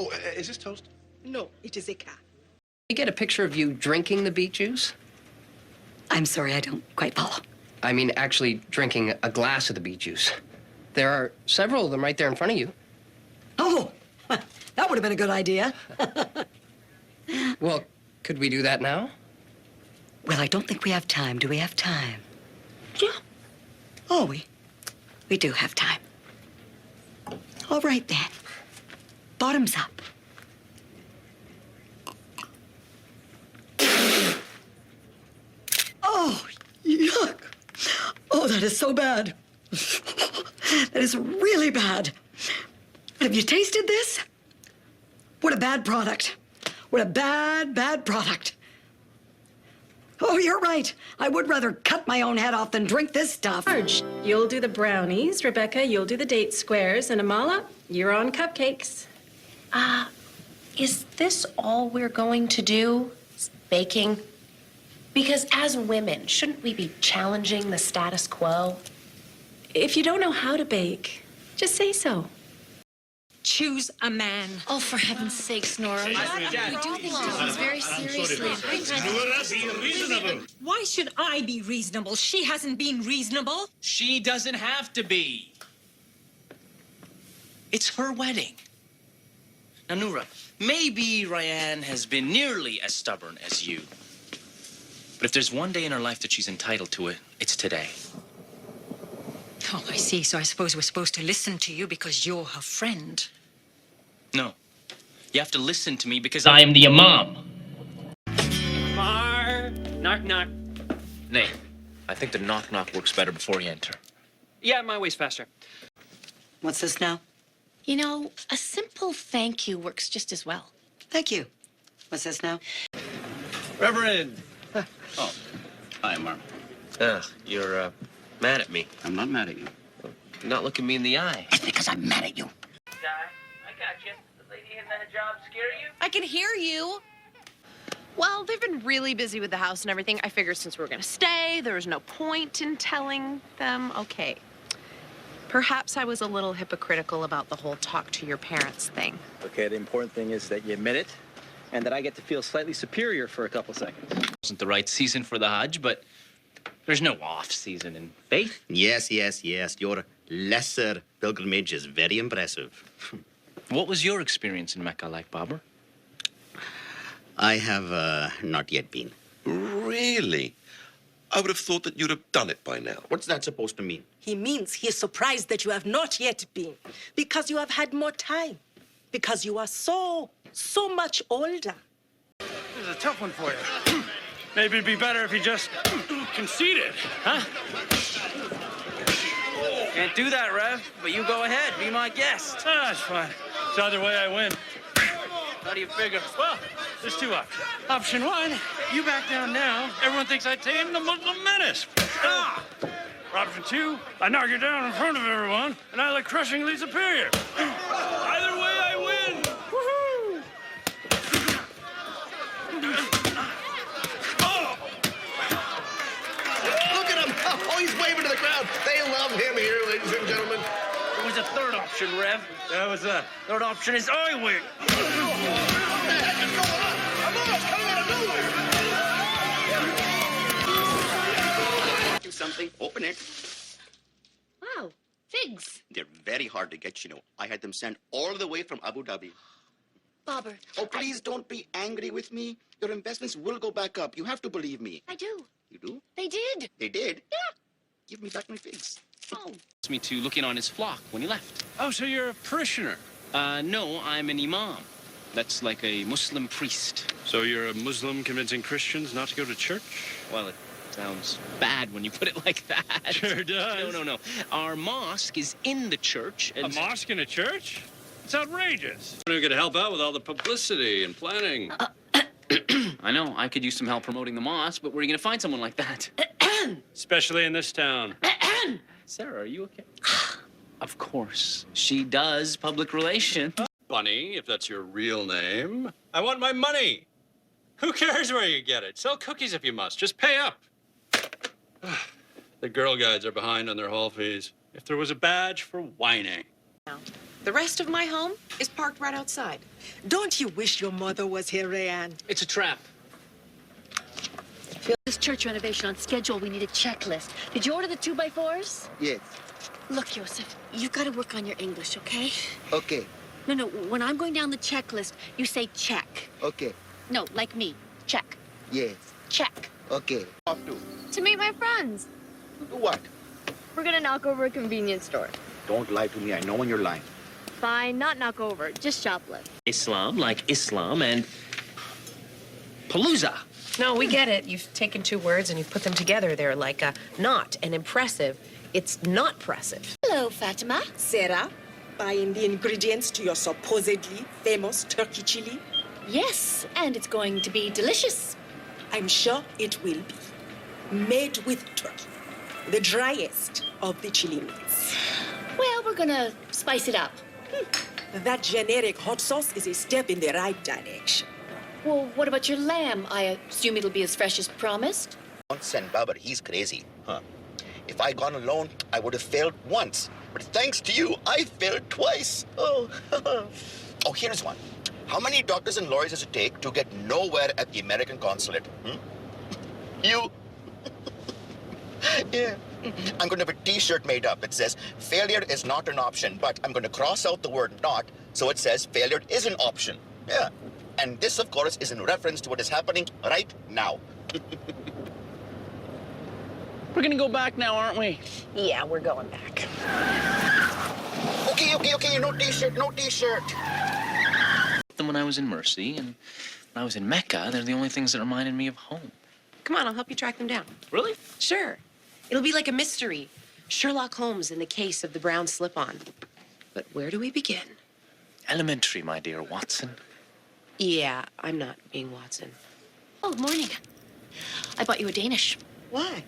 Oh, is this toast? No, it is a cat. You get a picture of you drinking the beet juice? I'm sorry, I don't quite follow. I mean, actually drinking a glass of the beet juice. There are several of them right there in front of you. Oh, that would have been a good idea. Well, could we do that now? Well, I don't think we have time. Do we have time? Yeah. Oh, we do have time. All right, then. Bottoms up. Oh, yuck. Oh, that is so bad. That is really bad. Have you tasted this? What a bad product. What a bad, bad product. Oh, you're right. I would rather cut my own head off than drink this stuff. Marge, you'll do the brownies. Rebecca, you'll do the date squares. And Amala, you're on cupcakes. Is this all we're going to do? Baking? Because as women, shouldn't we be challenging the status quo? If you don't know how to bake, just say so. Choose a man. Oh, for heaven's sakes, Nora. We do things very seriously. Be reasonable. Why should I be reasonable? She hasn't been reasonable. She doesn't have to be. It's her wedding. Now, Nora, maybe Ryan has been nearly as stubborn as you. But if there's one day in her life that she's entitled to it, it's today. Oh, I see. So I suppose we're supposed to listen to you because you're her friend. No. You have to listen to me because I am the imam. Knock, knock. Nay, I think the knock-knock works better before you enter. Yeah, my way's faster. What's this now? You know, a simple thank you works just as well. Thank you. What's this now? Reverend. Oh, hi, Mark. You're, mad at me. I'm not mad at you. You're not looking me in the eye. It's because I'm mad at you. I got you. The lady in that job scare you? I can hear you. Well, they've been really busy with the house and everything. I figured since we were going to stay, there was no point in telling them. Okay. Perhaps I was a little hypocritical about the whole talk to your parents thing. Okay, the important thing is that you admit it and that I get to feel slightly superior for a couple seconds. It wasn't the right season for the Hajj, but there's no off-season in faith. Yes. Your lesser pilgrimage is very impressive. What was your experience in Mecca like, Babar? I have not yet been. Really? I would have thought that you'd have done it by now. What's that supposed to mean? He means he is surprised that you have not yet been. Because you have had more time. Because you are so much older. This is a tough one for you. Maybe it'd be better if you just conceded, huh? Can't do that, Rev, but you go ahead. Be my guest. Ah, that's fine. It's either way I win. How do you figure? Well, there's two options. Option one, you back down now. Everyone thinks I tamed the Muslim menace. Ah! Or option two, I knock you down in front of everyone, and I look crushingly superior. Either way, I win. Woohoo! Look at him! Oh, he's waving to the crowd. They love him here, ladies and gentlemen. There was a third option, Rev. That was that. Third option is I win. What the heck is going on? I'm almost coming out of nowhere. Do something. Open it. Wow, figs. They're very hard to get, you know. I had them sent all the way from Abu Dhabi. Bobber. Oh, please don't be angry with me. Your investments will go back up. You have to believe me. I do. You do? They did. They did? Yeah. Give me back my figs. Oh. Asked me to look in on his flock when he left. Oh, so you're a parishioner? No, I'm an imam. That's like a Muslim priest. So you're a Muslim convincing Christians not to go to church? Well, it sounds bad when you put it like that. Sure does. No. Our mosque is in the church. A mosque in a church? It's outrageous. We're going to help out with all the publicity and planning. I know, I could use some help promoting the mosque, but where are you going to find someone like that? Especially in this town. Sarah, are you okay? Of course. She does public relations. Bunny, if that's your real name. I want my money. Who cares where you get it? Sell cookies if you must. Just pay up. The girl guides are behind on their hall fees. If there was a badge for whining. The rest of my home is parked right outside. Don't you wish your mother was here, Rayanne? It's a trap. This church renovation on schedule, we need a checklist. Did you order the 2x4s? Yes. Look, Joseph, you've got to work on your English, okay? Okay. No, when I'm going down the checklist, you say check. Okay. No, like me. Check. Yes. Check. Okay. Off to. To meet my friends. Do what? We're gonna knock over a convenience store. Don't lie to me. I know when you're lying. Fine, not knock over, just shoplift. Islam, like Islam, and Palooza. No, we get it. You've taken two words and you've put them together. They're like not and impressive. It's not impressive. Hello, Fatima. Sarah, buying the ingredients to your supposedly famous turkey chili? Yes, and it's going to be delicious. I'm sure it will be. Made with turkey. The driest of the chili meats. Well, we're gonna spice it up. That generic hot sauce is a step in the right direction. Well, what about your lamb? I assume it'll be as fresh as promised. Don't send Babar. He's crazy. Huh. If I gone alone, I would have failed once. But thanks to you, I failed twice. Oh. Oh, here's one. How many doctors and lawyers does it take to get nowhere at the American consulate? You. Yeah. I'm going to have a T-shirt made up. It says, failure is not an option, but I'm going to cross out the word not, so it says failure is an option. Yeah. And this, of course, is in reference to what is happening right now. We're gonna go back now, aren't we? Yeah, we're going back. Okay, no T-shirt, no T-shirt. Then when I was in Mercy and when I was in Mecca, they're the only things that reminded me of home. Come on, I'll help you track them down. Really? Sure. It'll be like a mystery. Sherlock Holmes in the case of the brown slip-on. But where do we begin? Elementary, my dear Watson. Yeah, I'm not being Watson. Oh, morning. I bought you a Danish. Why?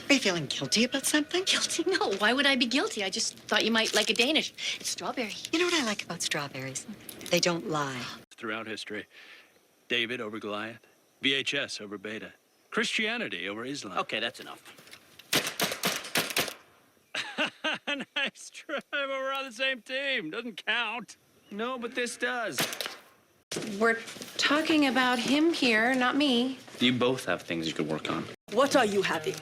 Are you feeling guilty about something? Guilty? No, why would I be guilty? I just thought you might like a Danish. It's strawberry. You know what I like about strawberries? They don't lie. Throughout history, David over Goliath, VHS over Beta, Christianity over Islam. Okay, that's enough. Nice try, but we're on the same team. Doesn't count. No, but this does. We're talking about him here, not me. You both have things you could work on. What are you having?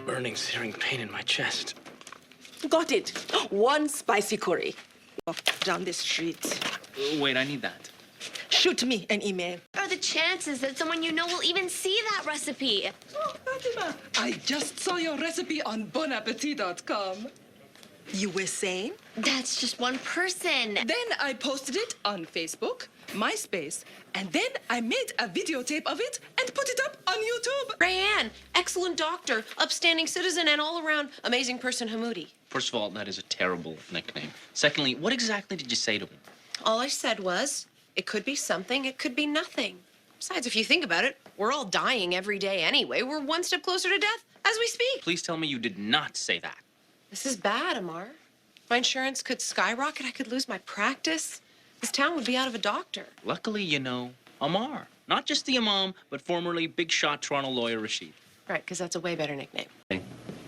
Burning, searing pain in my chest. Got it. One spicy curry. Down the street. Wait, I need that. Shoot me an email. What are the chances that someone you know will even see that recipe? Oh, Fatima, I just saw your recipe on bonappetit.com. You were saying? That's just one person. Then I posted it on Facebook, MySpace, and then I made a videotape of it and put it up on YouTube. Rayanne, excellent doctor, upstanding citizen, and all-around amazing person, Hamoudi. First of all, that is a terrible nickname. Secondly, what exactly did you say to him? All I said was, it could be something, it could be nothing. Besides, if you think about it, we're all dying every day anyway. We're one step closer to death as we speak. Please tell me you did not say that. This is bad, Amar. My insurance could skyrocket. I could lose my practice. This town would be out of a doctor. Luckily, you know, Amar. Not just the Imam, but formerly big shot Toronto lawyer Rashid. Right, because that's a way better nickname.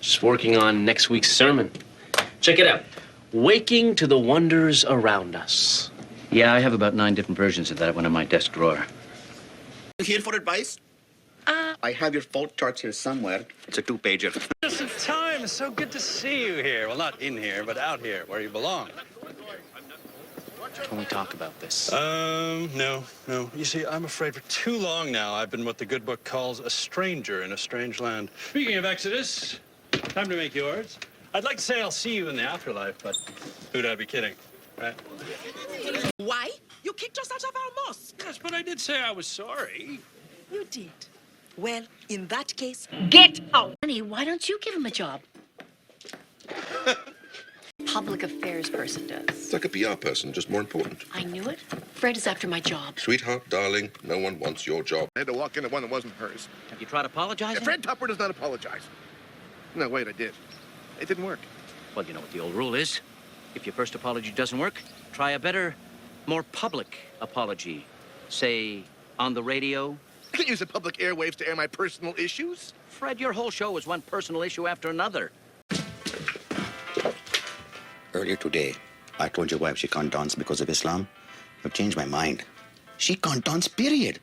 Just working on next week's sermon. Check it out. Waking to the wonders around us. Yeah, I have about 9 different versions of that one in my desk drawer. Here for advice? I have your fault charts here somewhere. It's a 2-pager. Just in time. It's so good to see you here. Well, not in here, but out here, where you belong. Can we talk about this? No. You see, I'm afraid for too long now I've been what the good book calls a stranger in a strange land. Speaking of Exodus, time to make yours. I'd like to say I'll see you in the afterlife, but who'd I be kidding, right? Why? You kicked us out of our mosque. Yes, but I did say I was sorry. You did. Well, in that case, Get out! Honey, why don't you give him a job? Public affairs person does. It's like a PR person, just more important. I knew it. Fred is after my job. Sweetheart, darling, no one wants your job. I had to walk into one that wasn't hers. Have you tried apologizing? Yeah, Fred Tupper does not apologize. No, wait, I did. It didn't work. Well, you know what the old rule is. If your first apology doesn't work, try a better, more public apology. Say, on the radio. I can't use the public airwaves to air my personal issues. Fred, your whole show is one personal issue after another. Earlier today, I told your wife she can't dance because of Islam. I've changed my mind. She can't dance, period.